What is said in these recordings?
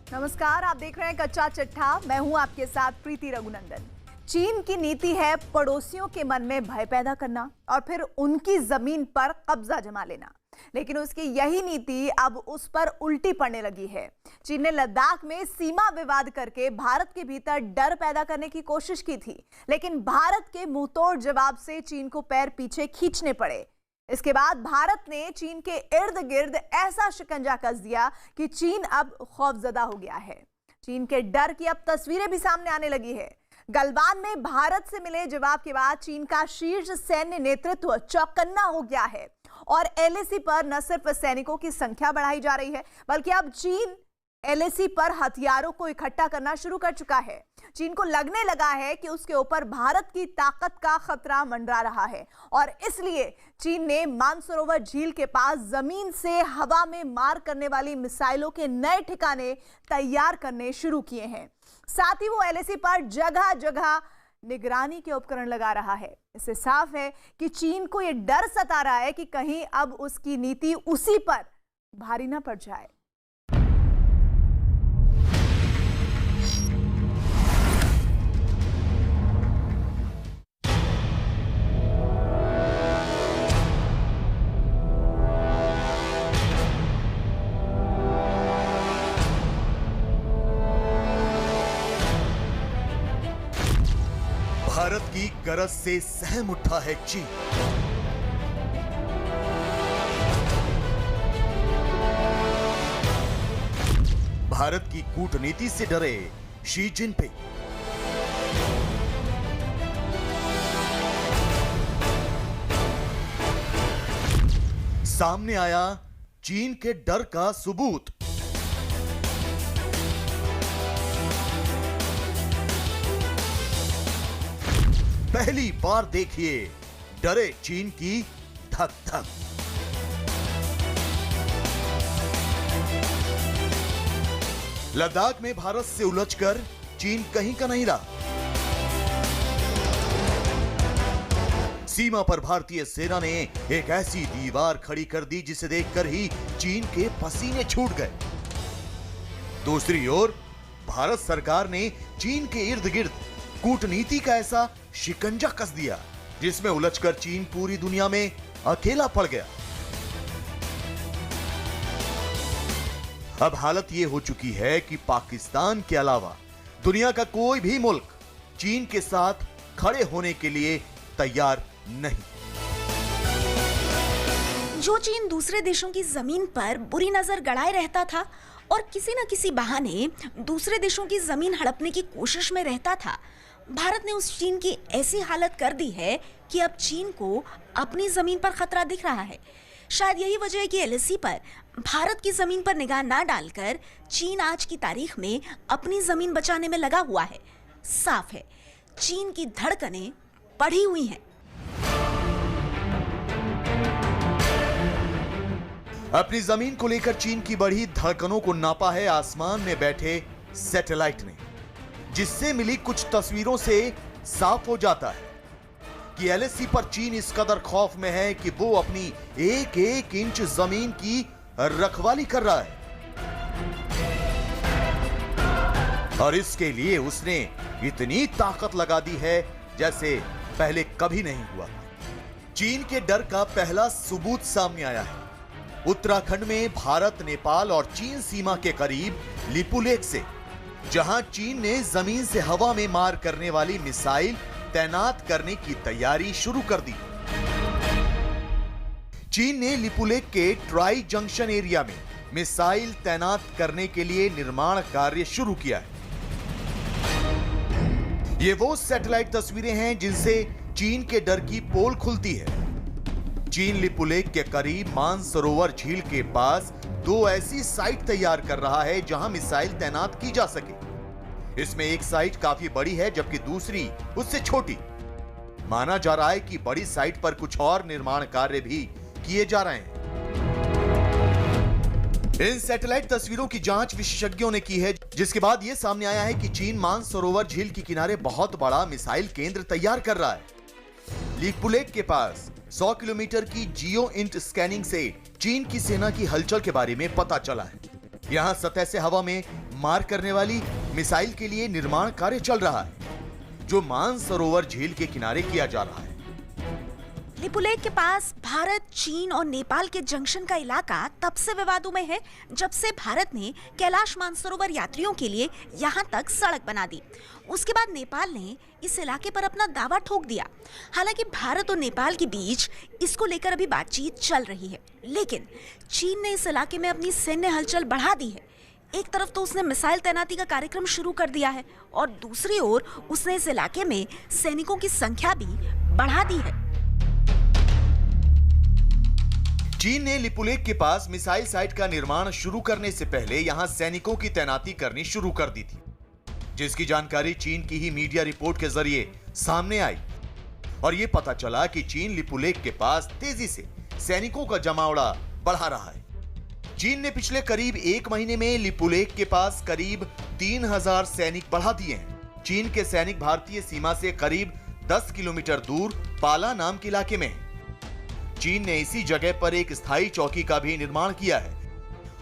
नमस्कार, आप देख रहे हैं कच्चा चिट्ठा। मैं हूं आपके साथ प्रीति रघुनंदन। चीन की नीति है पड़ोसियों के मन में भय पैदा करना और फिर उनकी जमीन पर कब्जा जमा लेना। लेकिन उसकी यही नीति अब उस पर उल्टी पड़ने लगी है। चीन ने लद्दाख में सीमा विवाद करके भारत के भीतर डर पैदा करने की कोशिश की थी, लेकिन भारत के मुंहतोड़ जवाब से चीन को पैर पीछे खींचने पड़े। इसके बाद भारत ने चीन के इर्द गिर्द ऐसा शिकंजा कस दिया कि चीन अब खौफजदा हो गया है। चीन के डर की अब तस्वीरें भी सामने आने लगी है। गलवान में भारत से मिले जवाब के बाद चीन का शीर्ष सैन्य नेतृत्व चौकन्ना हो गया है और एलएसी पर न सिर्फ सैनिकों की संख्या बढ़ाई जा रही है, बल्कि अब चीन एलएसी पर हथियारों को इकट्ठा करना शुरू कर चुका है। चीन को लगने लगा है कि उसके ऊपर भारत की ताकत का खतरा मंडरा रहा है और इसलिए चीन ने मानसरोवर झील के पास जमीन से हवा में मार करने वाली मिसाइलों के नए ठिकाने तैयार करने शुरू किए हैं। साथ ही वो एलएसी पर जगह जगह निगरानी के उपकरण लगा रहा है। इससे साफ है कि चीन को यह डर सता रहा है कि कहीं अब उसकी नीति उसी पर भारी न पड़ जाए। भारत की गरज से सहम उठा है चीन। भारत की कूटनीति से डरे शी जिनपिंग। सामने आया चीन के डर का सबूत। पहली बार देखिए डरे चीन की धक धक। लद्दाख में भारत से उलझकर चीन कहीं का नहीं रहा। सीमा पर भारतीय सेना ने एक ऐसी दीवार खड़ी कर दी जिसे देखकर ही चीन के पसीने छूट गए। दूसरी ओर भारत सरकार ने चीन के इर्द गिर्द कूटनीति का ऐसा शिकंजा कस दिया जिसमें उलझकर चीन पूरी दुनिया में अकेला पड़ गया। अब हालत यह हो चुकी है कि पाकिस्तान के अलावा दुनिया का कोई भी मुल्क चीन के साथ खड़े होने के लिए तैयार नहीं। जो चीन दूसरे देशों की जमीन पर बुरी नजर गड़ाए रहता था और किसी न किसी बहाने दूसरे देशों की जमीन हड़पने की कोशिश में रहता था, भारत ने उस चीन की ऐसी हालत कर दी है कि अब चीन को अपनी जमीन पर खतरा दिख रहा है। शायद यही वजह है कि एलएसी पर भारत की जमीन पर निगाह ना डालकर चीन आज की तारीख में अपनी जमीन बचाने में लगा हुआ है। साफ है, चीन की धड़कनें बढ़ी हुई हैं। अपनी जमीन को लेकर चीन की बढ़ी धड़कनों को नापा है आसमान में बैठे सैटेलाइट ने, जिससे मिली कुछ तस्वीरों से साफ हो जाता है कि एलएसी पर चीन इस कदर खौफ में है कि वो अपनी एक एक इंच जमीन की रखवाली कर रहा है और इसके लिए उसने इतनी ताकत लगा दी है जैसे पहले कभी नहीं हुआ। चीन के डर का पहला सबूत सामने आया है उत्तराखंड में भारत, नेपाल और चीन सीमा के करीब लिपुलेख से, जहां चीन ने जमीन से हवा में मार करने वाली मिसाइल तैनात करने की तैयारी शुरू कर दी। चीन ने लिपुलेख के ट्राई जंक्शन एरिया में मिसाइल तैनात करने के लिए निर्माण कार्य शुरू किया है। ये वो सैटेलाइट तस्वीरें हैं जिनसे चीन के डर की पोल खुलती है। चीन लिपुलेख के करीब मानसरोवर झील के पास दो ऐसी साइट तैयार कर रहा है जहां मिसाइल तैनात की जा सके। इसमें एक साइट काफी बड़ी है जबकि दूसरी उससे छोटी। माना जा रहा है कि बड़ी साइट पर कुछ और निर्माण कार्य भी किए जा रहे हैं। इन सैटेलाइट तस्वीरों की जांच विशेषज्ञों ने की है, जिसके बाद यह सामने आया है कि चीन मानसरोवर झील के किनारे बहुत बड़ा मिसाइल केंद्र तैयार कर रहा है। लिपुलेख के पास 100 किलोमीटर की जियो इंट स्कैनिंग से चीन की सेना की हलचल के बारे में पता चला है। यहां सतह से हवा में मार करने वाली मिसाइल के लिए निर्माण कार्य चल रहा है, जो मानसरोवर झील के किनारे किया जा रहा है। लिपुलेख के पास भारत, चीन और नेपाल के जंक्शन का इलाका तब से विवादों में है जब से भारत ने कैलाश मानसरोवर यात्रियों के लिए यहाँ तक सड़क बना दी। उसके बाद नेपाल ने इस इलाके पर अपना दावा ठोक दिया। हालांकि भारत और नेपाल के बीच इसको लेकर अभी बातचीत चल रही है, लेकिन चीन ने इस इलाके में अपनी सैन्य हलचल बढ़ा दी है। एक तरफ तो उसने मिसाइल तैनाती का कार्यक्रम शुरू कर दिया है और दूसरी ओर उसने इस इलाके में सैनिकों की संख्या भी बढ़ा दी है। चीन ने लिपुलेख के पास मिसाइल साइट का निर्माण शुरू करने से पहले यहां सैनिकों की तैनाती करनी शुरू कर दी थी, जिसकी जानकारी चीन की ही मीडिया रिपोर्ट के जरिए सामने आई और यह पता चला कि चीन लिपुलेख के पास तेजी से सैनिकों का जमावड़ा बढ़ा रहा है। चीन ने पिछले करीब 1 महीने में लिपुलेख के पास करीब 3000 सैनिक बढ़ा दिए हैं। चीन के सैनिक भारतीय सीमा से करीब 10 किलोमीटर दूर पाला नाम के इलाके में है। चीन ने इसी जगह पर एक स्थायी चौकी का भी निर्माण किया है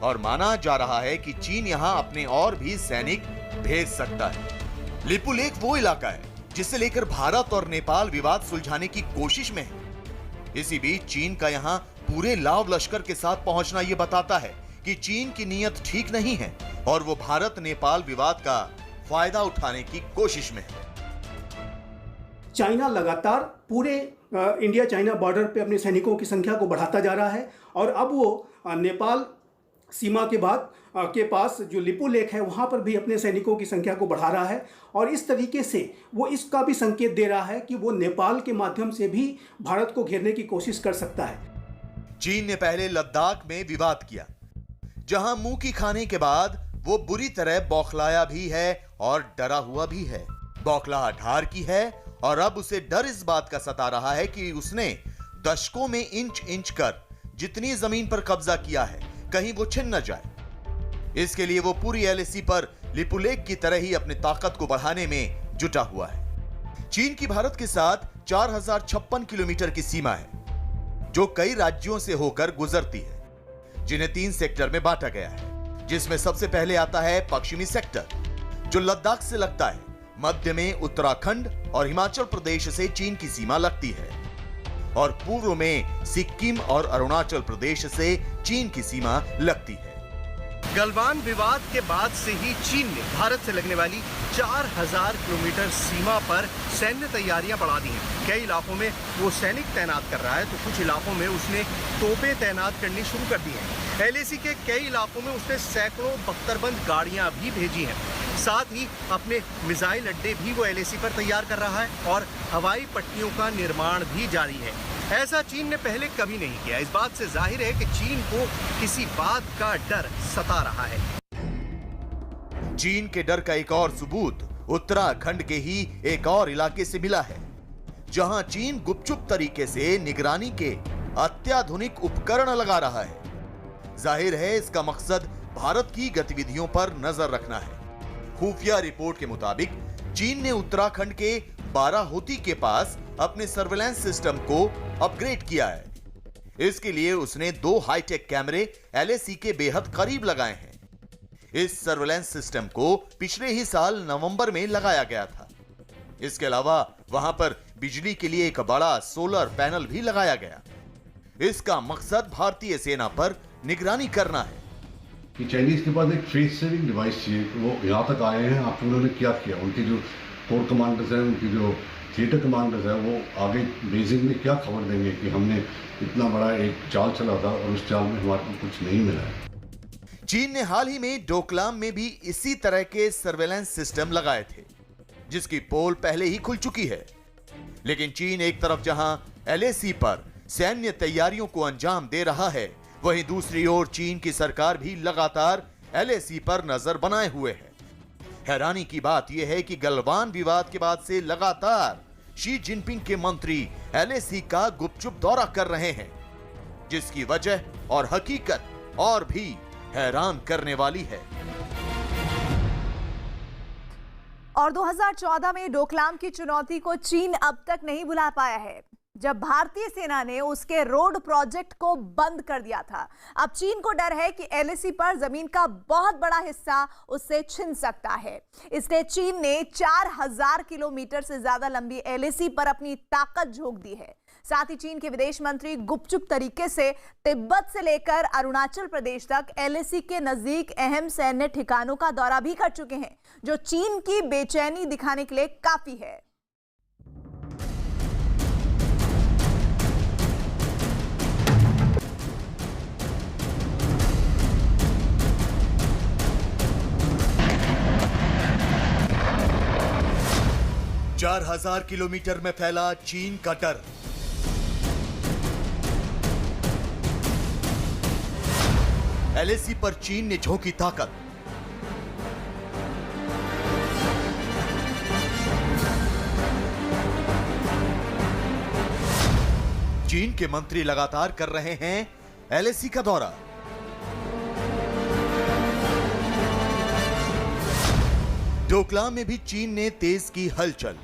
और माना जा रहा है कि चीन यहां अपने और भी सैनिक भेज सकता है। लिपुलेख वो इलाका है जिसे लेकर भारत और नेपाल विवाद सुलझाने की कोशिश में है। इसी बीच चीन का यहां पूरे लाव लश्कर के साथ पहुंचना यह बताता है कि चीन की नीयत ठीक नहीं है और वो भारत नेपाल विवाद का फायदा उठाने की कोशिश में है। चाइना लगातार पूरे इंडिया चाइना बॉर्डर पे अपने सैनिकों की संख्या को बढ़ाता जा रहा है और अब वो नेपाल सीमा के बाद के पास जो लिपुलेख है वहाँ पर भी अपने सैनिकों की संख्या को बढ़ा रहा है और इस तरीके से वो इसका भी संकेत दे रहा है कि वो नेपाल के माध्यम से भी भारत को घेरने की कोशिश कर सकता है। चीन ने पहले लद्दाख में विवाद किया, जहां मुंह की खाने के बाद वो बुरी तरह बौखलाया भी है और डरा हुआ भी है। बौखलाहट हार की है और अब उसे डर इस बात का सता रहा है कि उसने दशकों में इंच इंच कर जितनी जमीन पर कब्जा किया है कहीं वो छिन न जाए। इसके लिए वो पूरी एलएसी पर लिपुलेख की तरह ही अपनी ताकत को बढ़ाने में जुटा हुआ है। चीन की भारत के साथ 4056 किलोमीटर की सीमा है, जो कई राज्यों से होकर गुजरती है, जिन्हें 3 सेक्टर में बांटा गया है, जिसमें सबसे पहले आता है पश्चिमी सेक्टर, जो लद्दाख से लगता है। मध्य में उत्तराखंड और हिमाचल प्रदेश से चीन की सीमा लगती है और पूर्व में सिक्किम और अरुणाचल प्रदेश से चीन की सीमा लगती है। गलवान विवाद के बाद से ही चीन ने भारत से लगने वाली 4000 किलोमीटर सीमा पर सैन्य तैयारियां बढ़ा दी हैं। कई इलाकों में वो सैनिक तैनात कर रहा है तो कुछ इलाकों में उसने तोपें तैनात करनी शुरू कर दी हैं। एलएसी के कई इलाकों में उसने सैकड़ों बख्तरबंद गाड़ियां भी भेजी हैं। साथ ही अपने मिसाइल अड्डे भी वो एलएसी पर तैयार कर रहा है और हवाई पट्टियों का निर्माण भी जारी है। ऐसा चीन ने पहले कभी नहीं किया। इस बात से जाहिर है कि चीन को किसी बात का डर सता रहा है। चीन के डर का एक और सबूत उत्तराखंड के ही एक और इलाके से मिला है, जहां चीन गुपचुप तरीके से निगरानी के अत्याधुनिक उपकरण लगा रहा है। जाहिर है इसका मकसद भारत की गतिविधियों पर नजर रखना है। खुफिया रिपोर्ट के मुताबिक चीन ने उत्तराखंड के बाराहोती के पास अपने सर्वेलेंस सिस्टम को अपग्रेड किया है। इसके लिए उसने 2 हाईटेक कैमरे एलएसी के बेहद करीब लगाए हैं। इस सर्वेलेंस सिस्टम को पिछले ही साल नवंबर में लगाया गया था। इसके अलावा वहां पर बिजली के लिए एक बड़ा सोलर पैनल भी लगाया गया। इसका मकसद भारतीय सेना पर निगरानी करना है। कि चाइनीज के पास एक फेस सेविंग डिवाइस चाहिए, वो यहाँ तक आए हैं। आप उन्होंने क्या किया, उनके जो कोर कमांडर्स हैं, उनकी जो थिएटर कमांडर्स हैं, वो आगे बेसिक में क्या खबर देंगे कि हमने इतना बड़ा एक चाल चला था और उस चाल में हमारे को कुछ नहीं मिला है। चीन ने हाल ही में डोकलाम में भी इसी तरह के सर्वेलेंस सिस्टम लगाए थे, जिसकी पोल पहले ही खुल चुकी है। लेकिन चीन एक तरफ जहां एलएसी पर सैन्य तैयारियों को अंजाम दे रहा है, वहीं दूसरी ओर चीन की सरकार भी लगातार एलएसी पर नजर बनाए हुए है। हैरानी की बात यह है कि गलवान विवाद के बाद से लगातार शी जिनपिंग के मंत्री एलएसी का गुपचुप दौरा कर रहे हैं, जिसकी वजह और हकीकत और भी हैरान करने वाली है। और 2014 में डोकलाम की चुनौती को चीन अब तक नहीं भुला पाया है। जब भारतीय सेना ने उसके रोड प्रोजेक्ट को बंद कर दिया था। अब चीन को डर है कि एलएसी पर जमीन का बहुत बड़ा हिस्सा उससे छिन सकता है। इसलिए चीन ने 4000 किलोमीटर से ज्यादा लंबी एलएसी पर अपनी ताकत झोंक दी है। साथ ही चीन के विदेश मंत्री गुपचुप तरीके से तिब्बत से लेकर अरुणाचल प्रदेश तक एलएसी के नजदीक अहम सैन्य ठिकानों का दौरा भी कर चुके हैं, जो चीन की बेचैनी दिखाने के लिए काफी है। चार 4000 किलोमीटर में फैला चीन का डर। एलएसी पर चीन ने झोंकी ताकत। चीन के मंत्री लगातार कर रहे हैं एलएसी का दौरा। डोकलाम में भी चीन ने तेज की हलचल।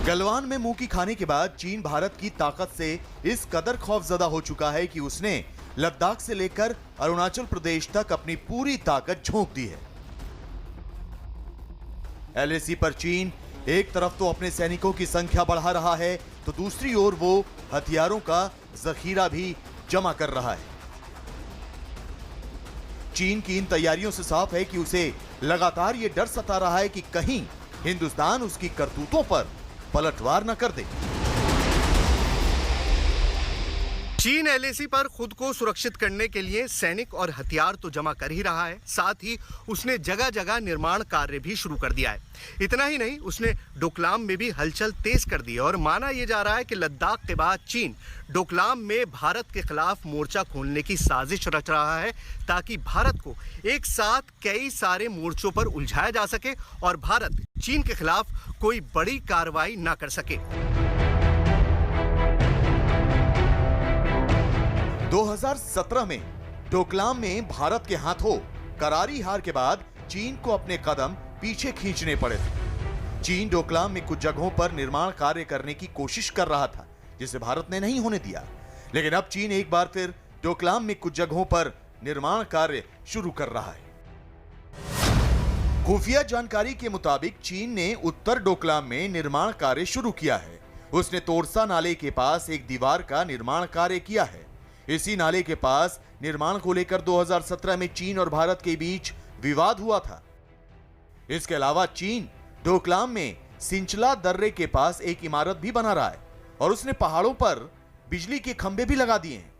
गलवान में मुंह की खाने के बाद चीन भारत की ताकत से इस कदर खौफजदा हो चुका है कि उसने लद्दाख से लेकर अरुणाचल प्रदेश तक अपनी पूरी ताकत झोंक दी है। एलएसी पर चीन एक तरफ तो अपने सैनिकों की संख्या बढ़ा रहा है, तो दूसरी ओर वो हथियारों का जखीरा भी जमा कर रहा है। चीन की इन तैयारियों से साफ है कि उसे लगातार ये डर सता रहा है कि कहीं हिंदुस्तान उसकी करतूतों पर पलटवार न कर दे। चीन एलएसी पर खुद को सुरक्षित करने के लिए सैनिक और हथियार तो जमा कर ही रहा है, साथ ही उसने जगह जगह निर्माण कार्य भी शुरू कर दिया है। इतना ही नहीं, उसने डोकलाम में भी हलचल तेज कर दी है और माना यह जा रहा है कि लद्दाख के बाद चीन डोकलाम में भारत के खिलाफ मोर्चा खोलने की साजिश रच रहा है, ताकि भारत को एक साथ कई सारे मोर्चों पर उलझाया जा सके और भारत चीन के खिलाफ कोई बड़ी कार्रवाई ना कर सके। 2017 में डोकलाम में भारत के हाथों करारी हार के बाद चीन को अपने कदम पीछे खींचने पड़े थे। चीन डोकलाम में कुछ जगहों पर निर्माण कार्य करने की कोशिश कर रहा था, जिसे भारत ने नहीं होने दिया। लेकिन अब चीन एक बार फिर डोकलाम में कुछ जगहों पर निर्माण कार्य शुरू कर रहा है। खुफिया जानकारी के मुताबिक चीन ने उत्तर डोकलाम में निर्माण कार्य शुरू किया है। उसने तोरसा नाले के पास एक दीवार का निर्माण कार्य किया है। इसी नाले के पास निर्माण को लेकर 2017 में चीन और भारत के बीच विवाद हुआ था। इसके अलावा चीन डोकलाम में सिंचला दर्रे के पास एक इमारत भी बना रहा है और उसने पहाड़ों पर बिजली के खंभे भी लगा दिए हैं।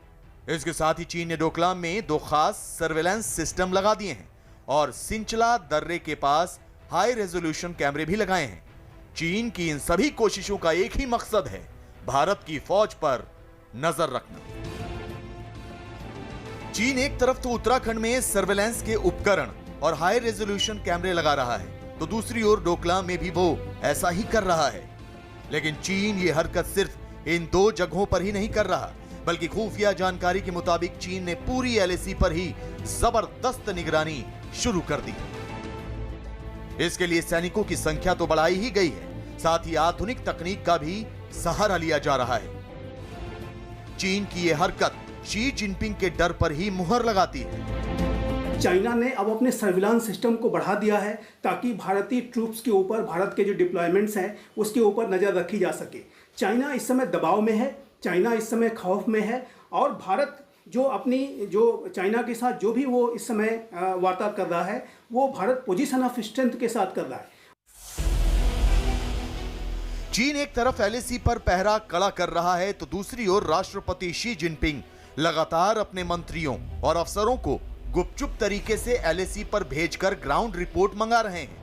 इसके साथ ही चीन ने डोकलाम में 2 खास सर्वेलेंस सिस्टम लगा दिए हैं और सिंचला दर्रे के पास हाई रेजोल्यूशन कैमरे भी लगाए हैं। चीन की इन सभी कोशिशों का एक ही मकसद है, भारत की फौज पर नजर रखना। चीन एक तरफ तो उत्तराखंड में सर्वेलेंस के उपकरण और हाई रेजोल्यूशन कैमरे लगा रहा है, तो दूसरी ओर डोकलाम में भी वो ऐसा ही कर रहा है। लेकिन चीन ये हरकत सिर्फ इन 2 जगहों पर ही नहीं कर रहा, बल्कि खुफिया जानकारी के मुताबिक चीन ने पूरी एलएसी पर ही जबरदस्त निगरानी शुरू कर दी। इसके लिए सैनिकों की संख्या तो बढ़ाई ही गई है, साथ ही आधुनिक तकनीक का भी सहारा लिया जा रहा है। चीन की यह हरकत शी जिनपिंग के डर पर ही मुहर लगाती है। चाइना ने अब अपने सर्विलांस सिस्टम को बढ़ा दिया है ताकि भारतीय ट्रूप्स के ऊपर, भारत के जो डिप्लॉयमेंट्स हैं उसके ऊपर नज़र रखी जा सके। चाइना इस समय दबाव में है, चाइना इस समय खौफ में है और भारत जो चाइना के साथ जो भी वो इस समय वार्ता कर रहा है, वो भारत पोजीशन ऑफ स्ट्रेंथ के साथ कर रहा है। चीन एक तरफ एलएसी पर पहरा कड़ा कर रहा है, तो दूसरी ओर राष्ट्रपति शी जिनपिंग लगातार अपने मंत्रियों और अफसरों को गुपचुप तरीके से एलएसी पर भेजकर ग्राउंड रिपोर्ट मंगा रहे हैं।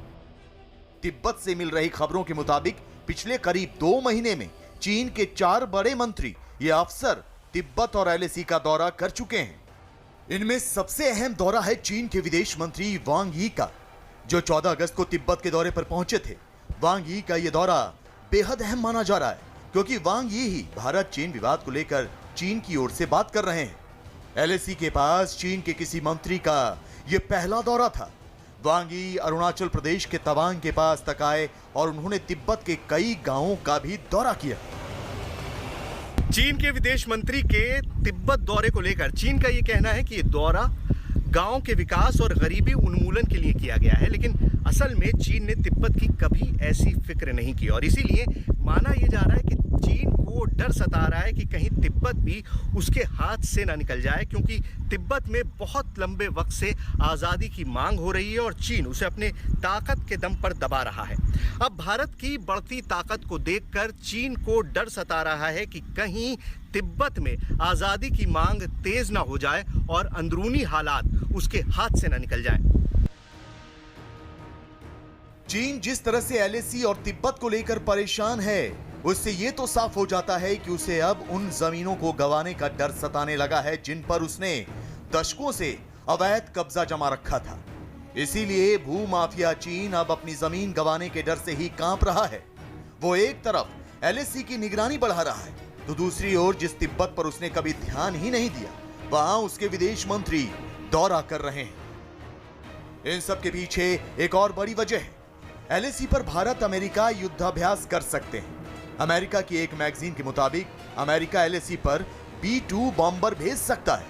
तिब्बत से मिल रही खबरों के मुताबिक पिछले करीब 2 महीने में चीन के 4 बड़े मंत्री या अफसर तिब्बत और एलएसी का दौरा कर चुके हैं। इनमें सबसे अहम दौरा है चीन के विदेश मंत्री वांग यी का, जो 14 अगस्त को तिब्बत के दौरे पर पहुंचे थे। वांग यी का यह दौरा बेहद अहम माना जा रहा है, क्योंकि वांग यी ही भारत चीन विवाद को लेकर चीन की ओर से बात कर रहे हैं। एलएसी के पास चीन के किसी मंत्री का यह पहला दौरा था। वांगी अरुणाचल प्रदेश के तवांग के पास तक आए और उन्होंने तिब्बत के कई गांवों का भी दौरा किया। चीन के विदेश मंत्री के तिब्बत दौरे को लेकर चीन का यह कहना है कि ये दौरा गांव के विकास और गरीबी उन्मूलन के लिए किया गया है, लेकिन असल में चीन ने तिब्बत की कभी ऐसी फिक्र नहीं की और इसीलिए माना यह जा रहा है कि चीन को डर सता रहा है कि कहीं तिब्बत भी उसके हाथ से ना निकल जाए, क्योंकि तिब्बत में बहुत लंबे वक्त से आज़ादी की मांग हो रही है और चीन उसे अपने ताकत के दम पर दबा रहा है। अब भारत की बढ़ती ताकत को देखकर चीन को डर सता रहा है कि कहीं तिब्बत में आज़ादी की मांग तेज ना हो जाए और अंदरूनी हालात उसके हाथ से ना निकल जाएं। चीन जिस तरह से एलएसी और तिब्बत को लेकर परेशान है, उससे ये तो साफ हो जाता है कि उसे अब उन जमीनों को गंवाने का डर सताने लगा है जिन पर उसने दशकों से अवैध कब्जा जमा रखा था। इसीलिए भूमाफिया चीन अब अपनी जमीन गंवाने के डर से ही कांप रहा है। वो एक तरफ एलएसी की निगरानी बढ़ा रहा है, तो दूसरी ओर जिस तिब्बत पर उसने कभी ध्यान ही नहीं दिया, वहां उसके विदेश मंत्री दौरा कर रहे हैं। इन सब के पीछे एक और बड़ी वजह है। एलएसी पर भारत अमेरिका युद्धाभ्यास कर सकते हैं। अमेरिका की एक मैगजीन के मुताबिक अमेरिका एलएसी पर B-2 बॉम्बर भेज सकता है।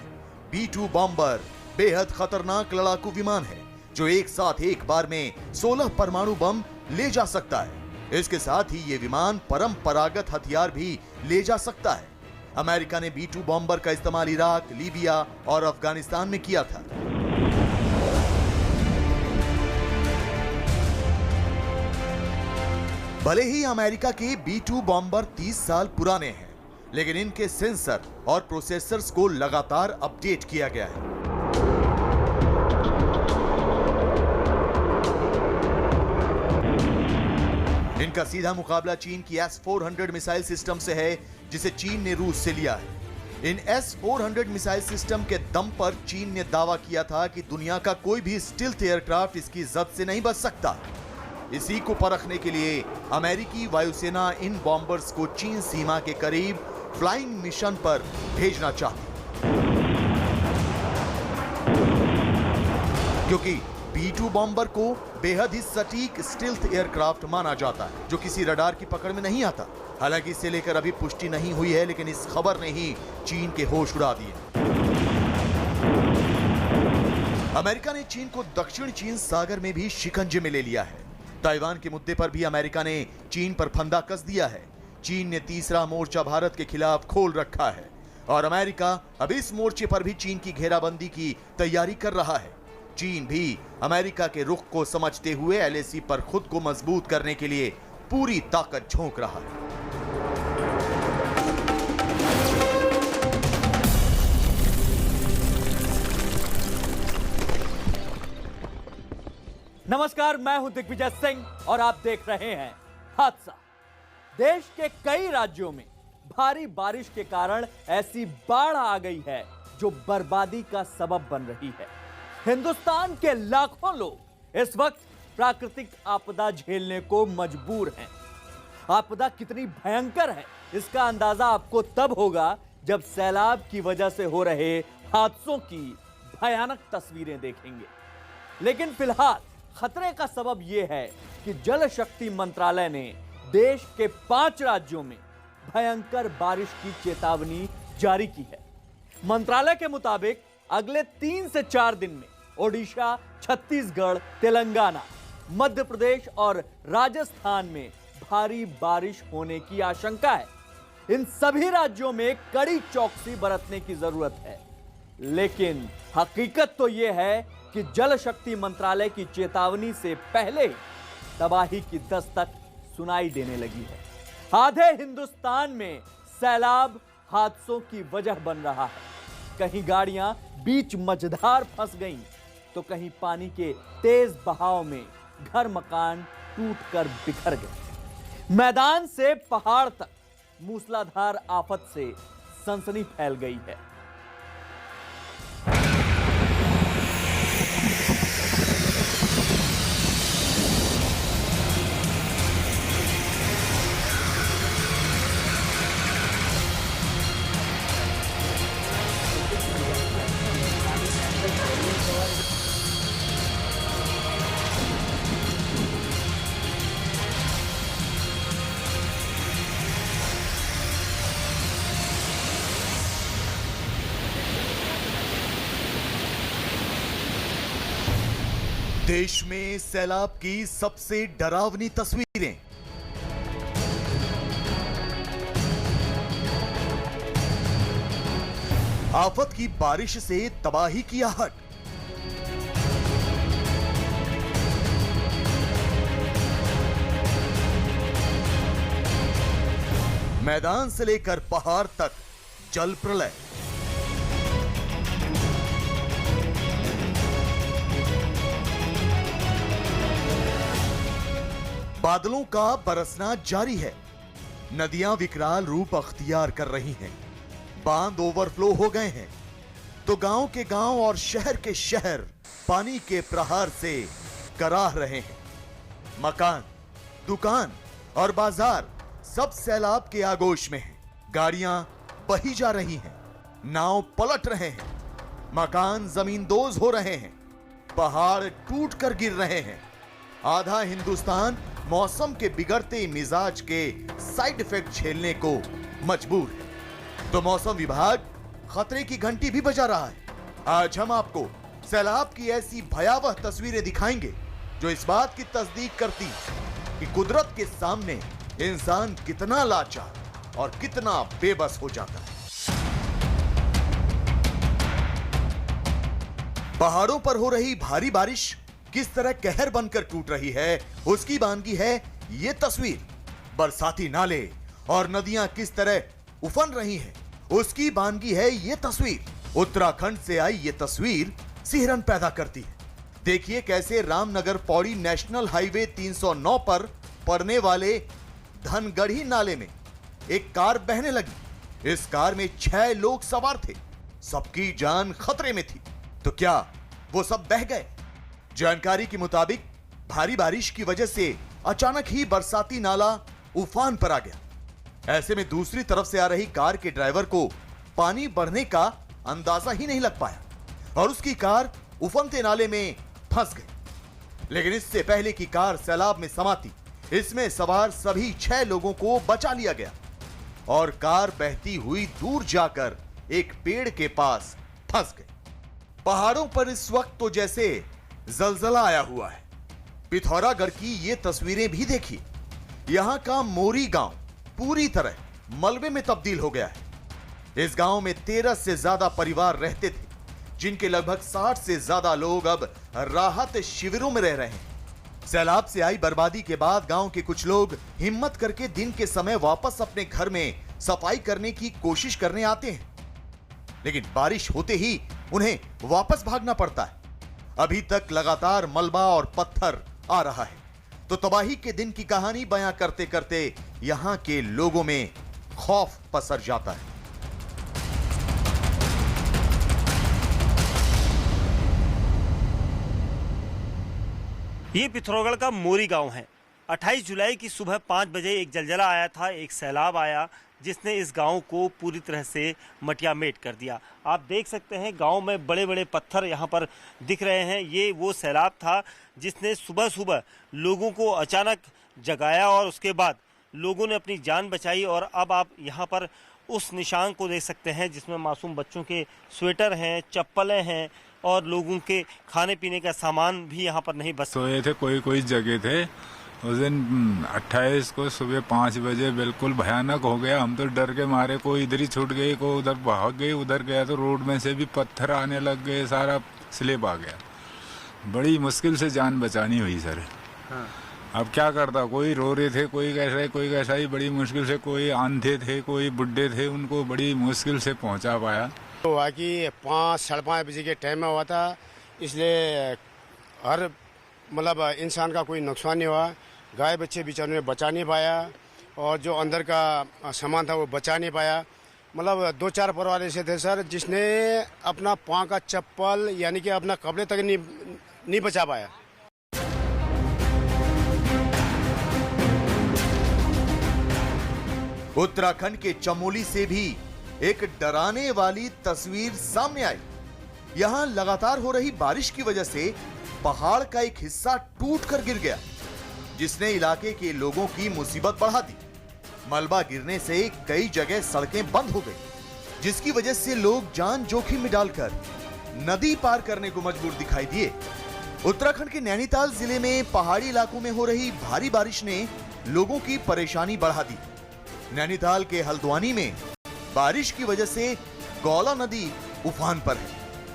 B-2 बॉम्बर बेहद खतरनाक लड़ाकू विमान है जो एक साथ एक बार में 16 परमाणु बम ले जा सकता है। इसके साथ ही ये विमान परंपरागत हथियार भी ले जा सकता है। अमेरिका ने B-2 बॉम्बर का इस्तेमाल इराक, लीबिया और अफगानिस्तान में किया था। भले ही अमेरिका के B-2 बॉम्बर 30 साल पुराने हैं, लेकिन इनके सेंसर और प्रोसेसर्स को लगातार अपडेट किया गया है। इनका सीधा मुकाबला चीन की S-400 मिसाइल सिस्टम से है, जिसे चीन ने रूस से लिया है। इन S-400 मिसाइल सिस्टम के दम पर चीन ने दावा किया था कि दुनिया का कोई भी स्टील्थ एयरक्राफ्ट इसकी जद से नहीं बच सकता। इसी को परखने के लिए अमेरिकी वायुसेना इन बॉम्बर्स को चीन सीमा के करीब फ्लाइंग मिशन पर भेजना चाहती, क्योंकि B-2 बॉम्बर को बेहद ही सटीक स्टील्थ एयरक्राफ्ट माना जाता है जो किसी रडार की पकड़ में नहीं आता। हालांकि इसे लेकर अभी पुष्टि नहीं हुई है, लेकिन इस खबर ने ही चीन के होश उड़ा दिए। अमेरिका ने चीन को दक्षिण चीन सागर में भी शिकंजे में ले लिया है। ताइवान के मुद्दे पर भी अमेरिका ने चीन पर फंदा कस दिया है। चीन ने तीसरा मोर्चा भारत के खिलाफ खोल रखा है और अमेरिका अब इस मोर्चे पर भी चीन की घेराबंदी की तैयारी कर रहा है। चीन भी अमेरिका के रुख को समझते हुए एलएसी पर खुद को मजबूत करने के लिए पूरी ताकत झोंक रहा है। नमस्कार, मैं हूं दिग्विजय सिंह और आप देख रहे हैं हादसा। देश के कई राज्यों में भारी बारिश के कारण ऐसी बाढ़ आ गई है जो बर्बादी का सबब बन रही है। हिंदुस्तान के लाखों लोग इस वक्त प्राकृतिक आपदा झेलने को मजबूर हैं। आपदा कितनी भयंकर है इसका अंदाजा आपको तब होगा जब सैलाब की वजह से हो रहे हादसों की भयानक तस्वीरें देखेंगे। लेकिन फिलहाल खतरे का सबब यह है कि जल शक्ति मंत्रालय ने देश के 5 राज्यों में भयंकर बारिश की चेतावनी जारी की है। मंत्रालय के मुताबिक अगले 3 से 4 दिन में ओडिशा, छत्तीसगढ़, तेलंगाना, मध्य प्रदेश और राजस्थान में भारी बारिश होने की आशंका है। इन सभी राज्यों में कड़ी चौकसी बरतने की जरूरत है। लेकिन हकीकत तो यह है कि जल शक्ति मंत्रालय की चेतावनी से पहले ही तबाही की दस्तक सुनाई देने लगी है। आधे हिंदुस्तान में सैलाब हादसों की वजह बन रहा है। कहीं गाड़ियां बीच मझधार फंस गईं, तो कहीं पानी के तेज बहाव में घर मकान टूटकर बिखर गए। मैदान से पहाड़ तक मूसलाधार आफत से सनसनी फैल गई है। देश में सैलाब की सबसे डरावनी तस्वीरें। आफत की बारिश से तबाही की आहट। मैदान से लेकर पहाड़ तक जल प्रलय। बादलों का बरसना जारी है। नदियां विकराल रूप अख्तियार कर रही हैं। बांध ओवरफ्लो हो गए हैं तो गांव के गांव और शहर के शहर पानी के प्रहार से कराह रहे हैं। मकान, दुकान और बाजार सब सैलाब के आगोश में हैं। गाड़ियां बही जा रही हैं, नाव पलट रहे हैं, मकान जमींदोज हो रहे हैं, पहाड़ टूट कर गिर रहे हैं। आधा हिंदुस्तान मौसम के बिगड़ते मिजाज के साइड इफेक्ट झेलने को मजबूर है, तो मौसम विभाग खतरे की घंटी भी बजा रहा है। आज हम आपको सैलाब की ऐसी भयावह तस्वीरें दिखाएंगे जो इस बात की तस्दीक करती है कि कुदरत के सामने इंसान कितना लाचार और कितना बेबस हो जाता है। पहाड़ों पर हो रही भारी बारिश किस तरह कहर बनकर टूट रही है, उसकी बानगी है ये तस्वीर। बरसाती नाले और नदियां किस तरह उफन रही हैं, उसकी बानगी है ये तस्वीर। उत्तराखंड से आई ये तस्वीर सिहरन पैदा करती है। देखिए कैसे रामनगर पौड़ी नेशनल हाईवे 309 पर पड़ने वाले धनगढ़ी नाले में एक कार बहने लगी। इस कार में 6 लोग सवार थे, सबकी जान खतरे में थी। तो क्या वो सब बह गए? जानकारी के मुताबिक भारी बारिश की वजह से अचानक ही बरसाती नाला उफान पर आ गया। ऐसे में दूसरी तरफ से आ रही कार के ड्राइवर को पानी बढ़ने का अंदाजा ही नहीं लग पाया और उसकी कार उफनते नाले में फंस गई। लेकिन इससे पहले की कार सैलाब में समाती, इसमें सवार सभी 6 लोगों को बचा लिया गया और कार बहती हुई दूर जाकर एक पेड़ के पास फंस गई। पहाड़ों पर इस वक्त तो जैसे जलजला आया हुआ है। पिथौरागढ़ की ये तस्वीरें भी देखिए। यहां का मोरी गांव पूरी तरह मलबे में तब्दील हो गया है। इस गांव में 13 से ज्यादा परिवार रहते थे, जिनके लगभग 60 से ज्यादा लोग अब राहत शिविरों में रह रहे हैं। सैलाब से आई बर्बादी के बाद गांव के कुछ लोग हिम्मत करके दिन के समय वापस अपने घर में सफाई करने की कोशिश करने आते हैं, लेकिन बारिश होते ही उन्हें वापस भागना पड़ता है। अभी तक लगातार मलबा और पत्थर आ रहा है, तो तबाही के दिन की कहानी बयां करते करते यहां के लोगों में खौफ पसर जाता है। ये पिथौरागढ़ का मोरी गांव है। 28 जुलाई की सुबह 5 बजे एक जलजला आया था, एक सैलाब आया जिसने इस गांव को पूरी तरह से मटियामेट कर दिया। आप देख सकते हैं गांव में बड़े बड़े पत्थर यहाँ पर दिख रहे हैं। ये वो सैलाब था जिसने सुबह सुबह लोगों को अचानक जगाया और उसके बाद लोगों ने अपनी जान बचाई। और अब आप यहाँ पर उस निशान को देख सकते हैं जिसमें मासूम बच्चों के स्वेटर हैं, चप्पलें हैं और लोगों के खाने पीने का सामान भी यहाँ पर नहीं बच सोए थे। कोई जगह थे। उस दिन 28 को सुबह 5 बजे बिल्कुल भयानक हो गया। हम तो डर के मारे, कोई इधर ही छूट गई, कोई उधर भाग गई। उधर गया तो रोड में से भी पत्थर आने लग गए, सारा स्लिप आ गया। बड़ी मुश्किल से जान बचानी हुई सर। हाँ। अब क्या करता, कोई रो रहे थे, कोई कैसा ही बड़ी मुश्किल से, कोई आंधे थे, कोई बुढ़े थे, उनको बड़ी मुश्किल से पहुंचा पाया। तो बाकी 5 साढ़े 5 बजे के टाइम में हुआ था, इसलिए हर मतलब इंसान का कोई नुकसान नहीं हुआ। गाय बच्चे बेचारों ने बचा नहीं पाया और जो अंदर का सामान था वो बचा नहीं पाया। मतलब 2-4 परिवार ऐसे थे सर जिसने अपना पाँव का चप्पल यानी कि अपना कपड़े तक नहीं बचा पाया। उत्तराखंड के चमोली से भी एक डराने वाली तस्वीर सामने आई। यहां लगातार हो रही बारिश की वजह से पहाड़ का एक हिस्सा टूटकर गिर गया, जिसने इलाके के लोगों की मुसीबत बढ़ा दी। मलबा गिरने से कई जगह सड़कें बंद हो गई, जिसकी वजह से लोग जान जोखिम में डालकर नदी पार करने को मजबूर दिखाई दिए। उत्तराखंड के नैनीताल जिले में पहाड़ी इलाकों में हो रही भारी बारिश ने लोगों की परेशानी बढ़ा दी। नैनीताल के हल्द्वानी में बारिश की वजह से गौला नदी उफान पर है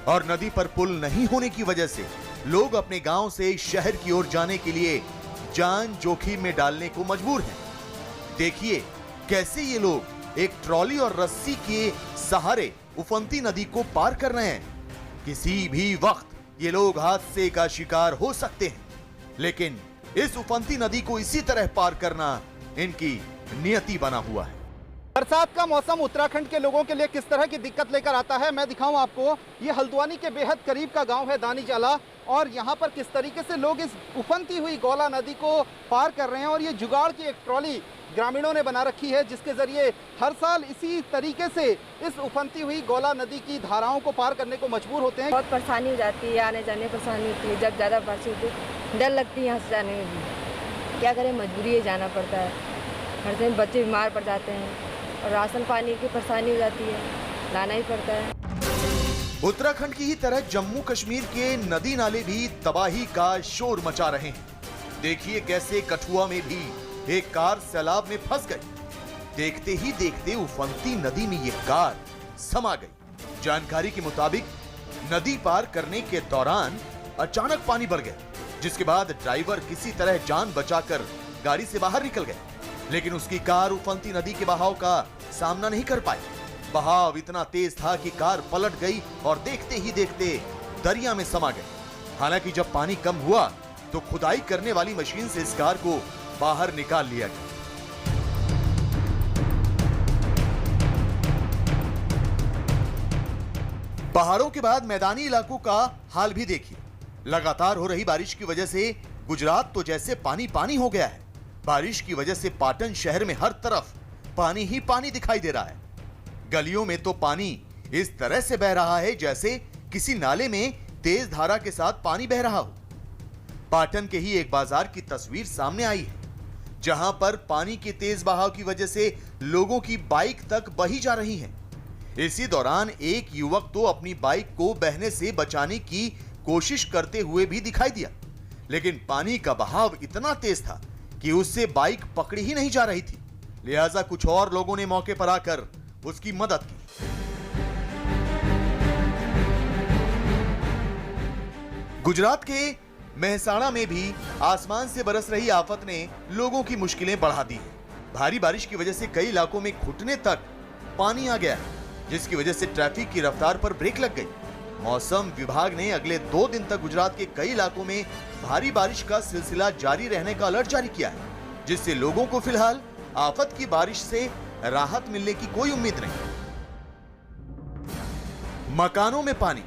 और नदी पर पुल नहीं होने की वजह से लोग अपने गांव से शहर की ओर जाने के लिए जान जोखिम में डालने को मजबूर हैं। देखिए कैसे ये लोग एक ट्रॉली और रस्सी के सहारे उफनती नदी को पार कर रहे हैं। किसी भी वक्त ये लोग हादसे का शिकार हो सकते हैं, लेकिन इस उफनती नदी को इसी तरह पार करना इनकी नियति बना हुआ है। बरसात का मौसम उत्तराखंड के लोगों के लिए किस तरह की दिक्कत लेकर आता है, मैं दिखाऊं आपको। ये हल्द्वानी के बेहद करीब का गांव है दानीजाला, और यहाँ पर किस तरीके से लोग इस उफनती हुई गौला नदी को पार कर रहे हैं। और ये जुगाड़ की एक ट्रॉली ग्रामीणों ने बना रखी है, जिसके जरिए हर साल इसी तरीके से इस उफनती हुई गौला नदी की धाराओं को पार करने को मजबूर होते हैं। बहुत परेशानी हो जाती है, आने जाने परेशानी होती है। जब ज़्यादा बारिश होती है डर लगती है यहाँ से जाने में भी। क्या करें, मजबूरी है, जाना पड़ता है। हर दिन बच्चे बीमार पड़ जाते हैं और राशन पानी की परेशानी हो जाती है, लाना ही पड़ता है। उत्तराखंड की ही तरह जम्मू कश्मीर के नदी नाले भी तबाही का शोर मचा रहे हैं। देखिए कैसे कठुआ में भी एक कार सैलाब में फंस गई। देखते ही देखते उफनती नदी में ये कार समा गई। जानकारी के मुताबिक नदी पार करने के दौरान अचानक पानी बढ़ गया, जिसके बाद ड्राइवर किसी तरह जान बचाकर गाड़ी से बाहर निकल गए, लेकिन उसकी कार उफनती नदी के बहाव का सामना नहीं कर पाई। बहाव इतना तेज था कि कार पलट गई और देखते ही देखते दरिया में समा गई। हालांकि जब पानी कम हुआ तो खुदाई करने वाली मशीन से इस कार को बाहर निकाल लिया गया। पहाड़ों के बाद मैदानी इलाकों का हाल भी देखिए। लगातार हो रही बारिश की वजह से गुजरात तो जैसे पानी पानी हो गया है। बारिश की वजह से पाटन शहर में हर तरफ पानी ही पानी दिखाई दे रहा है। गलियों में तो पानी इस तरह से बह रहा है जैसे किसी नाले में तेज धारा के साथ पानी बह रहा हो। पाटन के ही एक बाजार की तस्वीर सामने आई है, जहां पर पानी के तेज बहाव की वजह से लोगों की बाइक तक बही जा रही हैं। इसी दौरान एक युवक तो अपनी बाइक को बहने से बचाने की कोशिश करते हुए भी दिखाई दिया, लेकिन पानी का बहाव इतना तेज था कि उससे बाइक पकड़ी ही नहीं जा रही थी। लिहाजा कुछ और लोगों ने मौके पर आकर उसकी मदद की। गुजरात के मेहसाणा में भी आसमान से बरस रही आफत ने लोगों की मुश्किलें बढ़ा दी है। भारी बारिश की वजह से कई इलाकों में घुटने तक पानी आ गया है, जिसकी वजह से ट्रैफिक की रफ्तार पर ब्रेक लग गई। मौसम विभाग ने अगले 2 दिन तक गुजरात के कई इलाकों में भारी बारिश का सिलसिला जारी रहने का अलर्ट जारी किया है, जिससे लोगों को फिलहाल आफत की बारिश से राहत मिलने की कोई उम्मीद नहीं। मकानों में पानी,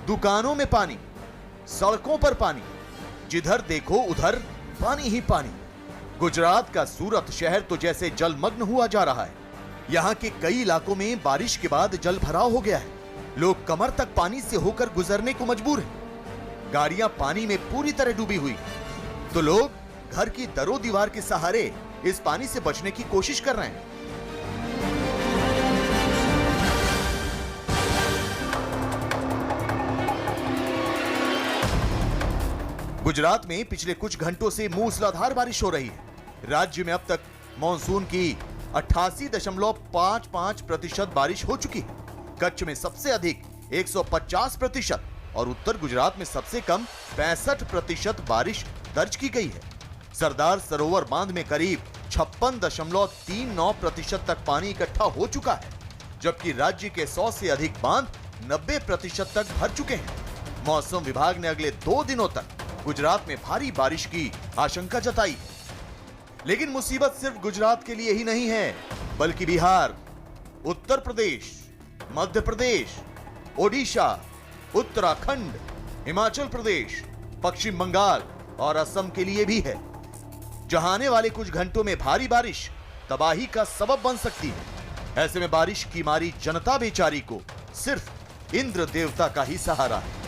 दुकानों में पानी, सड़कों पर पानी, जिधर देखो उधर पानी ही पानी। गुजरात का सूरत शहर तो जैसे जलमग्न हुआ जा रहा है। यहाँ के कई इलाकों में बारिश के बाद जल भराव हो गया है। लोग कमर तक पानी से होकर गुजरने को मजबूर हैं। गाड़ियां पानी में पूरी तरह डूबी हुई, तो लोग घर की दरो दीवार के सहारे इस पानी से बचने की कोशिश कर रहे हैं। गुजरात में पिछले कुछ घंटों से मूसलाधार बारिश हो रही है। राज्य में अब तक मॉनसून की 88.55% बारिश हो चुकी है। कच्छ में सबसे अधिक 150% और उत्तर गुजरात में सबसे कम 65% बारिश दर्ज की गई है। सरदार सरोवर बांध में करीब 56.39% तक पानी इकट्ठा हो चुका है, जबकि राज्य के 100 से अधिक बांध 90% तक भर चुके हैं। मौसम विभाग ने अगले 2 दिनों तक गुजरात में भारी बारिश की आशंका जताई है। लेकिन मुसीबत सिर्फ गुजरात के लिए ही नहीं है, बल्कि बिहार, उत्तर प्रदेश, मध्य प्रदेश, ओडिशा, उत्तराखंड, हिमाचल प्रदेश, पश्चिम बंगाल और असम के लिए भी है, जहां आने वाले कुछ घंटों में भारी बारिश तबाही का सबब बन सकती है। ऐसे में बारिश की मारी जनता बेचारी को सिर्फ इंद्र देवता का ही सहारा है।